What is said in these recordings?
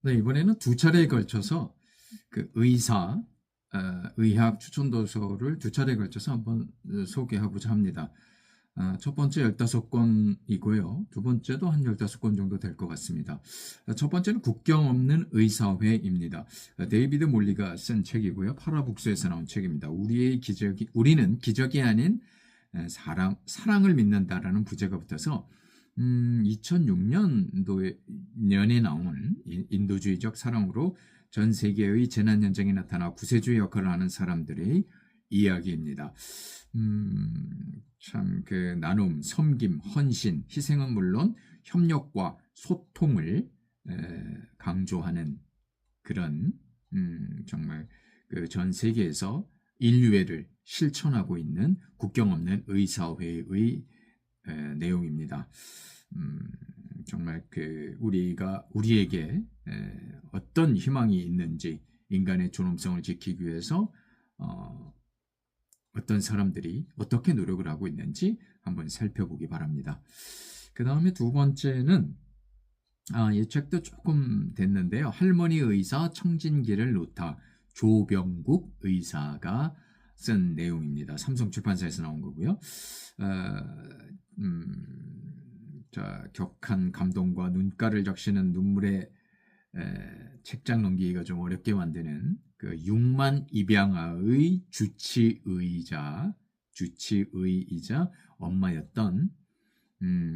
네, 이번에는 두 차례에 걸쳐서 그 의학 추천 도서를 두 차례에 걸쳐서 한번 소개하고자 합니다. 첫 번째 15권이고요. 두 번째도 한 15권 정도 될 것 같습니다. 첫 번째는 국경 없는 의사회입니다. 데이비드 몰리가 쓴 책이고요. 파라북스에서 나온 책입니다. 우리는 기적이 아닌 사랑을 믿는다라는 부제가 붙어서 2006년에 나온 인도주의적 사랑으로 전 세계의 재난 현장에 나타나 구세주의 역할을 하는 사람들의 이야기입니다. 참 그 나눔, 섬김, 헌신, 희생은 물론 협력과 소통을 강조하는 그런 정말 그 전 세계에서 인류애를 실천하고 있는 국경 없는 의사회의 내용입니다. 정말 그 우리에게 어떤 희망이 있는지 인간의 존엄성을 지키기 위해서 어떤 사람들이 어떻게 노력을 하고 있는지 한번 살펴보기 바랍니다. 그 다음에 두 번째는 이 책도 조금 됐는데요. 할머니 의사 청진기를 놓다 조병국 의사가 쓴 내용입니다. 삼성 출판사에서 나온 거고요. 격한 감동과 눈가를 적시는 눈물의 책장 넘기기가 좀 어렵게 만드는 그 6만 입양아의 주치의이자 엄마였던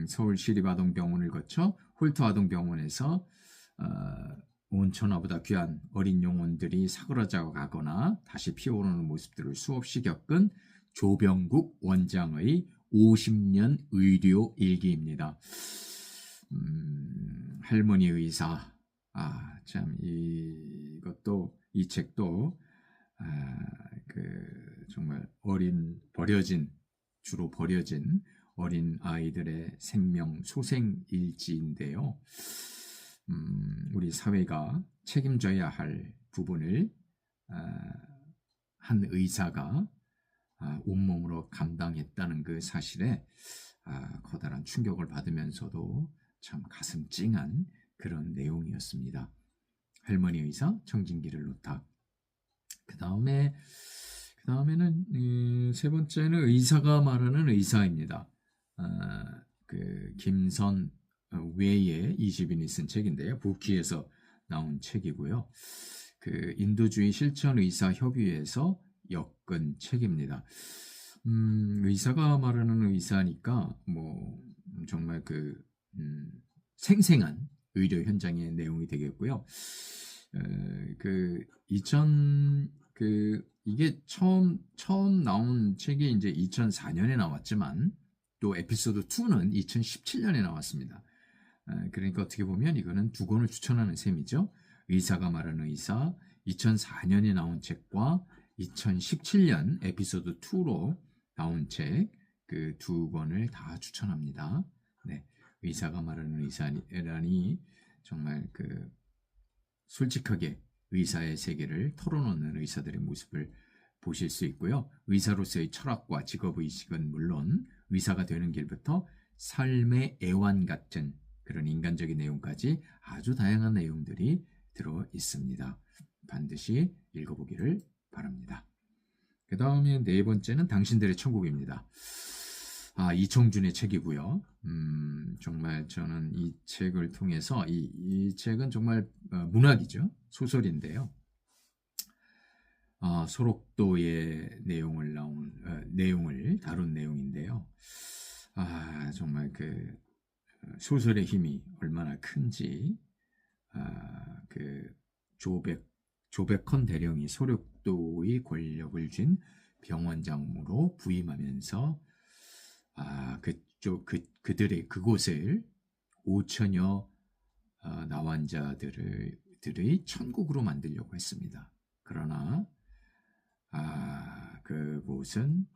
서울시립아동병원을 거쳐 홀트아동병원에서 온천하보다 귀한 어린 영혼들이 사그러져 가거나 다시 피어오르는 모습들을 수없이 겪은 조병국 원장의 50년 의료 일기입니다. 할머니 의사. 참 이 책도 정말 주로 버려진 어린 아이들의 소생 일지인데요. 우리 사회가 책임져야 할 부분을 한 의사가 온몸으로 감당했다는 그 사실에 커다란 충격을 받으면서도 참 가슴 찡한 그런 내용이었습니다. 할머니 의사 청진기를 놓다. 그 다음에는 세 번째는 의사가 말하는 의사입니다. 그 김선 외의 20인이 쓴 책인데요. 부키에서 나온 책이고요. 그 인도주의 실천 의사 협의회에서 엮은 책입니다. 의사가 말하는 의사니까 정말 생생한 의료 현장의 내용이 되겠고요. 이게 처음 나온 책이 이제 2004년에 나왔지만 또 에피소드 2는 2017년에 나왔습니다. 그러니까 어떻게 보면 이거는 두 권을 추천하는 셈이죠. 의사가 말하는 의사 2004년에 나온 책과 2017년 에피소드 2로 나온 책 그 두 권을 다 추천합니다. 네, 의사가 말하는 의사라니 정말 솔직하게 의사의 세계를 털어놓는 의사들의 모습을 보실 수 있고요. 의사로서의 철학과 직업의식은 물론 의사가 되는 길부터 삶의 애환 같은 그런 인간적인 내용까지 아주 다양한 내용들이 들어 있습니다. 반드시 읽어보기를 바랍니다. 그 다음에 네 번째는 당신들의 천국입니다. 이청준의 책이고요. 정말 저는 이 책을 통해서 이 책은 정말 문학이죠. 소설인데요. 소록도의 내용을 다룬 내용인데요. 정말 그 소설의 힘이 얼마나 큰지 조백헌 대령이 소록도의 권력을 쥔 병원장으로 부임하면서 그곳을 5천여 나환자들의 천국으로 만들려고 했습니다. 그러나 그곳은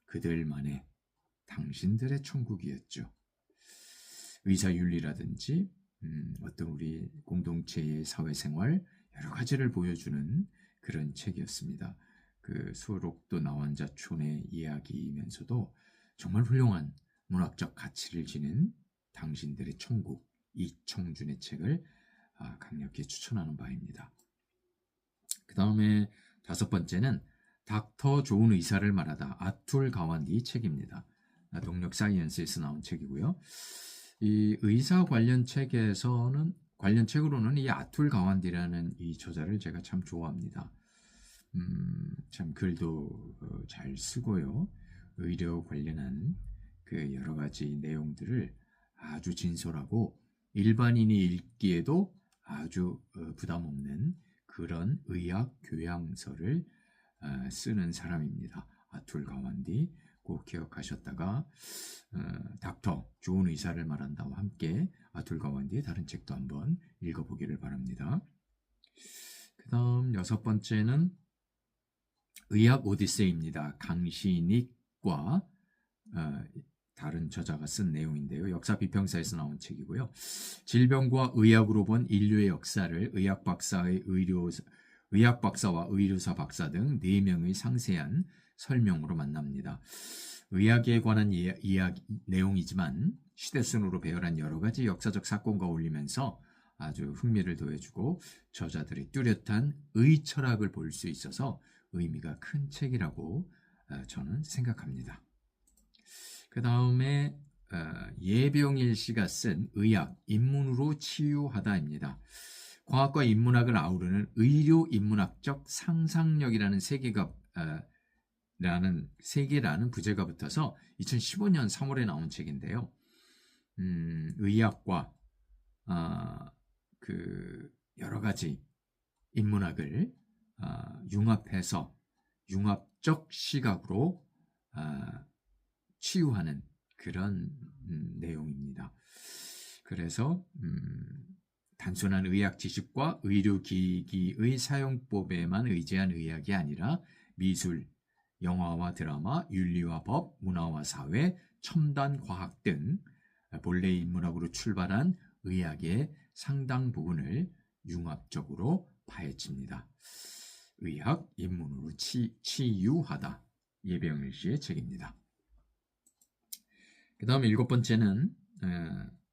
그들만의 당신들의 천국이었죠. 의사윤리라든지 어떤 우리 공동체의 사회생활 여러 가지를 보여주는 그런 책이었습니다. 그 소록도 나환자촌의 이야기이면서도 정말 훌륭한 문학적 가치를 지닌 당신들의 천국 이청준의 책을 강력히 추천하는 바입니다. 그 다음에 5번째는 닥터 좋은 의사를 말하다, 아툴 가완디 책입니다. 동력 사이언스에서 나온 책이고요. 이 의사 관련 책으로는 이 아툴 가완디라는 이 저자를 제가 참 좋아합니다. 참 글도 잘 쓰고요. 의료 관련한 그 여러 가지 내용들을 아주 진솔하고 일반인이 읽기에도 아주 부담 없는 그런 의학 교양서를 쓰는 사람입니다. 아툴 가완디 꼭 기억하셨다가 닥터 좋은 의사를 말한다와 함께 아툴 가완디의 다른 책도 한번 읽어보기를 바랍니다. 그 다음 6번째는 의학 오디세이입니다. 강신익과 다른 저자가 쓴 내용인데요. 역사 비평사에서 나온 책이고요. 질병과 의학으로 본 인류의 역사를 의학 박사와 의료사 박사 등 4명의 상세한 설명으로 만납니다. 의학에 관한 이야기 내용이지만 시대순으로 배열한 여러 가지 역사적 사건과 어울리면서 아주 흥미를 더해주고 저자들의 뚜렷한 의철학을 볼 수 있어서 의미가 큰 책이라고 저는 생각합니다. 그 다음에 예병일 씨가 쓴 의학, 인문으로 치유하다입니다. 과학과 인문학을 아우르는 의료 인문학적 상상력이라는 세계라는 부제가 붙어서 2015년 3월에 나온 책인데요. 의학과 그 여러 가지 인문학을 융합해서 융합적 시각으로 치유하는 그런 내용입니다. 그래서 단순한 의학 지식과 의료기기의 사용법에만 의지한 의학이 아니라 미술, 영화와 드라마, 윤리와 법, 문화와 사회, 첨단 과학 등 본래 인문학으로 출발한 의학의 상당 부분을 융합적으로 파헤칩니다. 의학, 인문으로 치유하다. 예병일 씨의 책입니다. 그 다음 7번째는,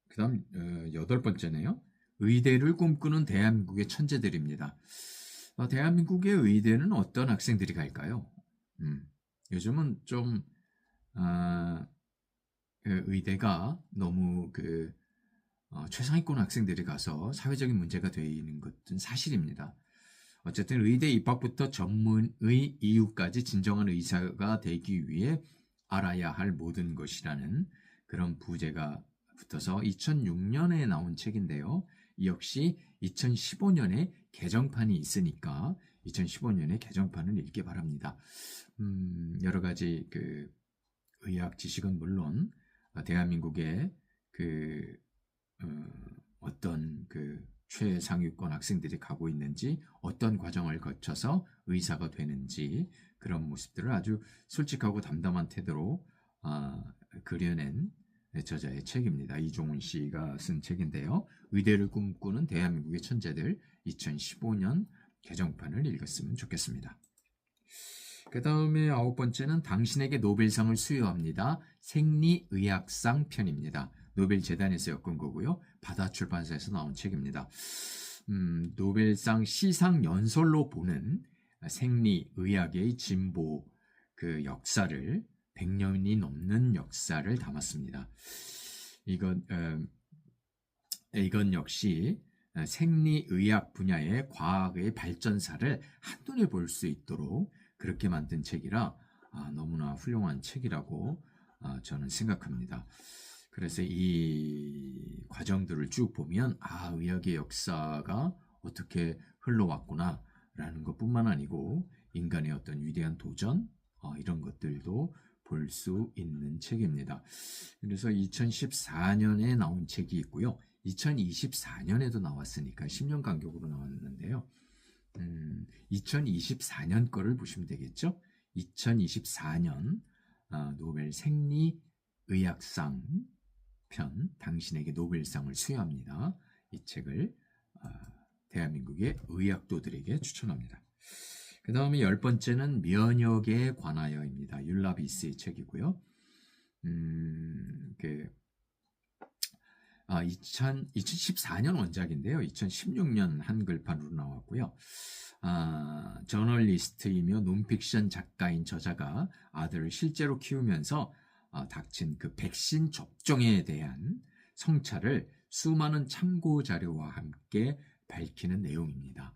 그 다음 8번째네요. 의대를 꿈꾸는 대한민국의 천재들입니다. 대한민국의 의대는 어떤 학생들이 갈까요? 요즘은 좀 의대가 너무 최상위권 학생들이 가서 사회적인 문제가 되는 것은 사실입니다. 어쨌든 의대 입학부터 전문의 이후까지 진정한 의사가 되기 위해 알아야 할 모든 것이라는 그런 부제가 붙어서 2006년에 나온 책인데요. 역시 2015년에 개정판이 있으니까 2015년에 개정판을 읽기 바랍니다. 여러 가지 의학 지식은 물론 대한민국의 어떤 최상위권 학생들이 가고 있는지, 어떤 과정을 거쳐서 의사가 되는지 그런 모습들을 아주 솔직하고 담담한 태도로 그려낸 저자의 책입니다. 이종훈 씨가 쓴 책인데요. 의대를 꿈꾸는 대한민국의 천재들 2015년 개정판을 읽었으면 좋겠습니다. 그 다음에 9번째는 당신에게 노벨상을 수여합니다. 생리의학상 편입니다. 노벨재단에서 엮은 거고요. 바다 출판사에서 나온 책입니다. 노벨상 시상 연설로 보는 생리의학의 진보 역사를 100년이 넘는 역사를 담았습니다. 이건 역시 생리의학 분야의 과학의 발전사를 한눈에 볼 수 있도록 그렇게 만든 책이라 너무나 훌륭한 책이라고 저는 생각합니다. 그래서 이 과정들을 쭉 보면 의학의 역사가 어떻게 흘러왔구나 라는 것뿐만 아니고 인간의 어떤 위대한 도전 이런 것들도 볼 수 있는 책입니다. 그래서 2014년에 나온 책이 있고요. 2024년에도 나왔으니까 10년 간격으로 나왔는데요. 2024년 거를 보시면 되겠죠. 2024년 노벨 생리의학상 편, 당신에게 노벨상을 수여합니다. 이 책을 대한민국의 의학도들에게 추천합니다. 그 다음에 10번째는 면역에 관하여입니다. 율라비스의 책이고요. 2014년 원작인데요. 2016년 한글판으로 나왔고요. 저널리스트이며 논픽션 작가인 저자가 아들을 실제로 키우면서 닥친 그 백신 접종에 대한 성찰을 수많은 참고 자료와 함께 밝히는 내용입니다.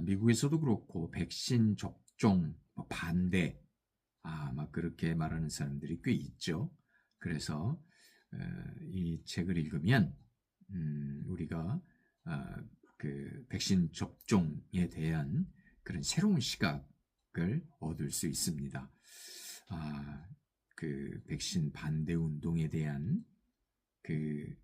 미국에서도 그렇고 백신 접종 반대 막 그렇게 말하는 사람들이 꽤 있죠. 그래서 이 책을 읽으면 우리가 그 백신 접종에 대한 그런 새로운 시각을 얻을 수 있습니다. 그 백신 반대 운동에 대한 그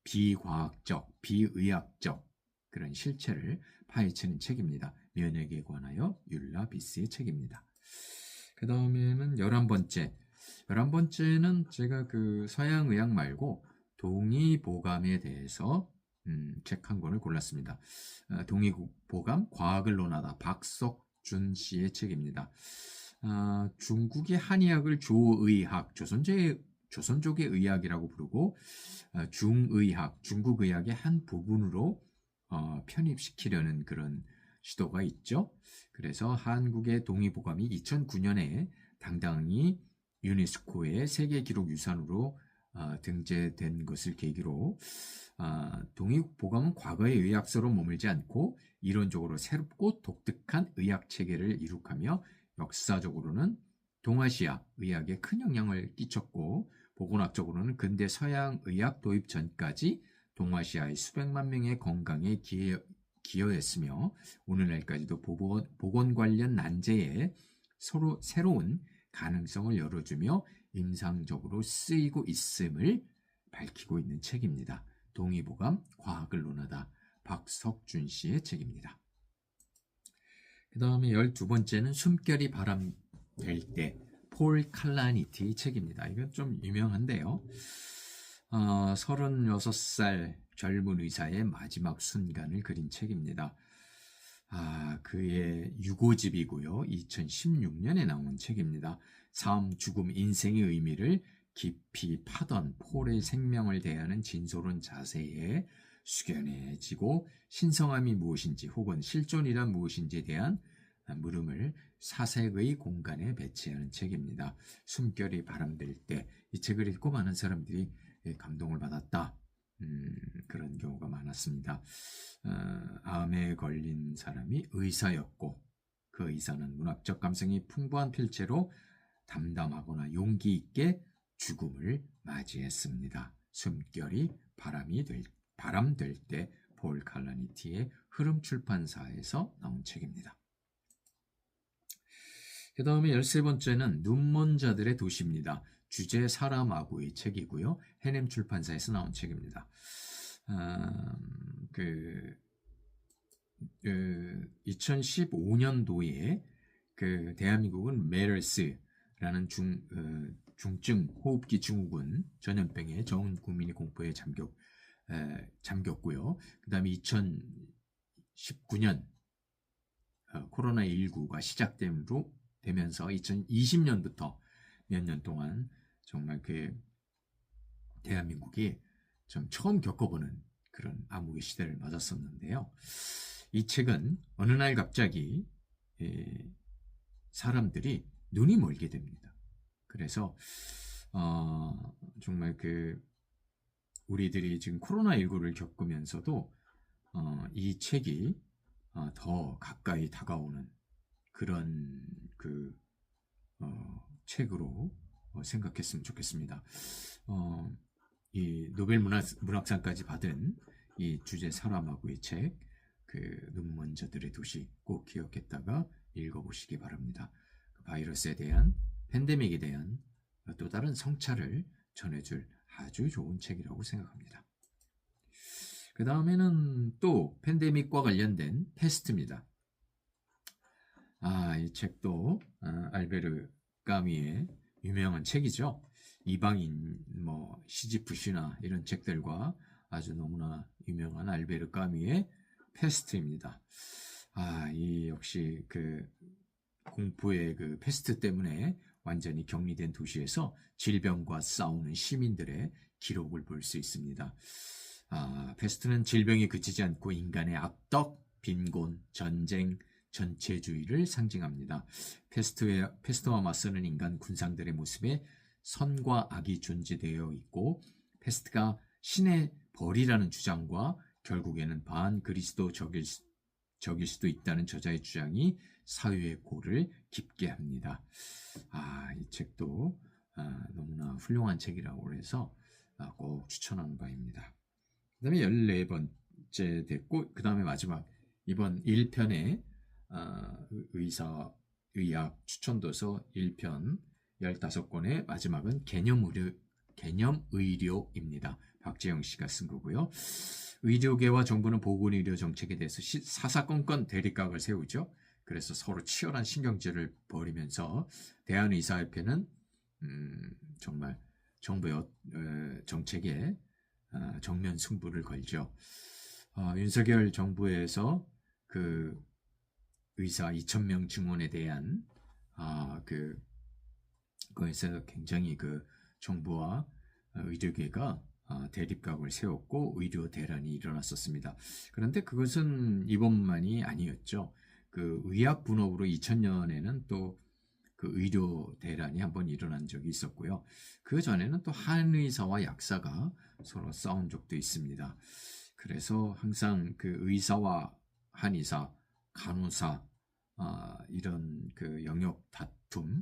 비과학적, 비의학적 그런 실체를 파헤치는 책입니다. 면역에 관하여 율라 비스의 책입니다. 그 다음에는 11번째는 제가 그 서양의학 말고 동의보감에 대해서 책 한 권을 골랐습니다. 동의보감 과학을 논하다 박석준 씨의 책입니다. 중국의 한의학을 조의학, 조선족의 의학이라고 부르고 중의학, 중국 의학의 한 부분으로 편입시키려는 그런 시도가 있죠. 그래서 한국의 동의보감이 2009년에 당당히 유네스코의 세계기록유산으로 등재된 것을 계기로 동의보감은 과거의 의학서로 머물지 않고 이론적으로 새롭고 독특한 의학체계를 이룩하며 역사적으로는 동아시아 의학에 큰 영향을 끼쳤고 보건학적으로는 근대 서양 의학 도입 전까지 동아시아의 수백만 명의 건강에 기여했으며 오늘날까지도 보건 관련 난제에 서로 새로운 가능성을 열어주며 임상적으로 쓰이고 있음을 밝히고 있는 책입니다. 동의보감 과학을 논하다 박석준 씨의 책입니다. 그 다음에 12번째는 숨결이 바람될 때 폴 칼라니티의 책입니다. 이건 좀 유명한데요. 36살 젊은 의사의 마지막 순간을 그린 책입니다. 그의 유고집이고요. 2016년에 나온 책입니다. 삶, 죽음, 인생의 의미를 깊이 파던 폴의 생명을 대하는 진솔한 자세에 숙연해지고 신성함이 무엇인지 혹은 실존이란 무엇인지에 대한 물음을 사색의 공간에 배치하는 책입니다. 숨결이 바람될 때 이 책을 읽고 많은 사람들이 감동을 받았다. 그런 경우가 많았습니다. 암에 걸린 사람이 의사였고 그 의사는 문학적 감성이 풍부한 필체로 담담하거나 용기 있게 죽음을 맞이했습니다. 숨결이 바람될 때 폴 칼라니티의 흐름 출판사에서 나온 책입니다. 그 다음에 13번째는 눈먼 자들의 도시입니다. 주제 사람하고의 책이고요. 해냄 출판사에서 나온 책입니다. 2015년도에 그 대한민국은 메르스라는 중증 호흡기 증후군 전염병에 전 국민이 공포에 잠겼고요. 그 다음에 2019년 코로나19가 시작되면서 2020년부터 몇 년 동안 정말 그 대한민국이 좀 처음 겪어보는 그런 암흑의 시대를 맞았었는데요. 이 책은 어느 날 갑자기 사람들이 눈이 멀게 됩니다. 그래서 정말 그 우리들이 지금 코로나19를 겪으면서도 이 책이 더 가까이 다가오는 그런 책으로 생각했으면 좋겠습니다. 이 노벨 문학상까지 받은 이 주제 사람하고의 책, 그 눈먼 자들의 도시 꼭 기억했다가 읽어보시기 바랍니다. 바이러스에 대한 팬데믹에 대한 또 다른 성찰을 전해줄 아주 좋은 책이라고 생각합니다. 그 다음에는 또 팬데믹과 관련된 패스트입니다. 이 책도 알베르 까미의 유명한 책이죠. 이방인, 시지프시나 이런 책들과 아주 너무나 유명한 알베르 까미의 패스트입니다. 이 역시 그 공포의 그 패스트 때문에 완전히 격리된 도시에서 질병과 싸우는 시민들의 기록을 볼 수 있습니다. 패스트는 질병이 그치지 않고 인간의 악덕, 빈곤, 전쟁, 전체주의를 상징합니다. 패스트와 맞서는 인간 군상들의 모습에 선과 악이 존재되어 있고, 패스트가 신의 벌이라는 주장과 결국에는 반그리스도적일 수도 있다는 저자의 주장이 사회의 골을 깊게 합니다. 이 책도 너무나 훌륭한 책이라고 해서 꼭 추천하는 바입니다. 그 다음에 14번째 됐고, 그 다음에 마지막 이번 1편의 의학 추천도서 1편 15권의 마지막은 개념의료입니다. 박재영 씨가 쓴 거고요. 의료계와 정부는 보건의료 정책에 대해서 사사건건 대립각을 세우죠. 그래서 서로 치열한 신경질을 벌이면서 대한의사협회는 정말 정부의 정책에 정면 승부를 걸죠. 윤석열 정부에서 그 의사 2,000명 증원에 대한 그거에서 굉장히 그 정부와 의료계가 대립각을 세웠고 의료 대란이 일어났었습니다. 그런데 그것은 이번만이 아니었죠. 그 의학 분업으로 2000년에는 또 그 의료 대란이 한번 일어난 적이 있었고요. 그 전에는 또 한의사와 약사가 서로 싸운 적도 있습니다. 그래서 항상 그 의사와 한의사, 간호사 이런 그 영역 다툼,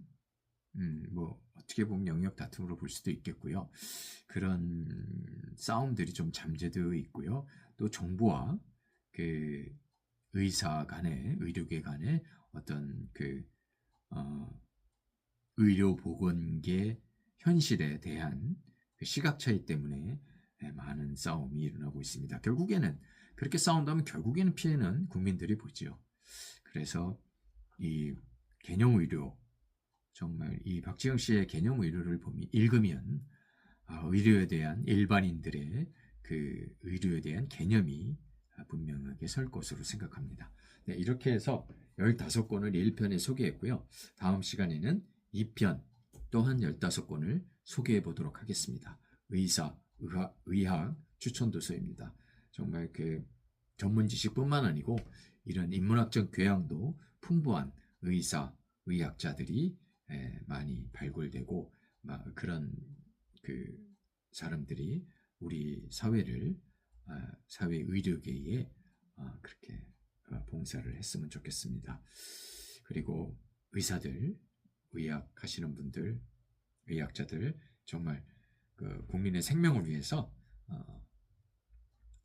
뭐 어떻게 보면 영역 다툼으로 볼 수도 있겠고요. 그런 싸움들이 좀 잠재되어 있고요. 또 정부와 그 의사 간의, 의료계 간의 어떤 그 의료보건계 현실에 대한 그 시각 차이 때문에 많은 싸움이 일어나고 있습니다. 결국에는 그렇게 싸운다면 결국에는 피해는 국민들이 보죠. 그래서 이 개념의료, 정말 이 박지영 씨의 개념의료를 읽으면 의료에 대한 일반인들의 그 의료에 대한 개념이 분명하게 설 것으로 생각합니다. 네, 이렇게 해서 15권을 1편에 소개했고요. 다음 시간에는 2편 또한 15권을 소개해 보도록 하겠습니다. 의학 추천도서입니다. 정말 그 전문 지식뿐만 아니고 이런 인문학적 교양도 풍부한 의학자들이 많이 발굴되고 그런 그 사람들이 우리 사회를 사회 의료계에 그렇게 봉사를 했으면 좋겠습니다. 그리고 의사들, 의학 하시는 분들, 의학자들 정말 그 국민의 생명을 위해서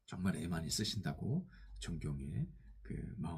정말 애 많이 쓰신다고 존경의 그 마음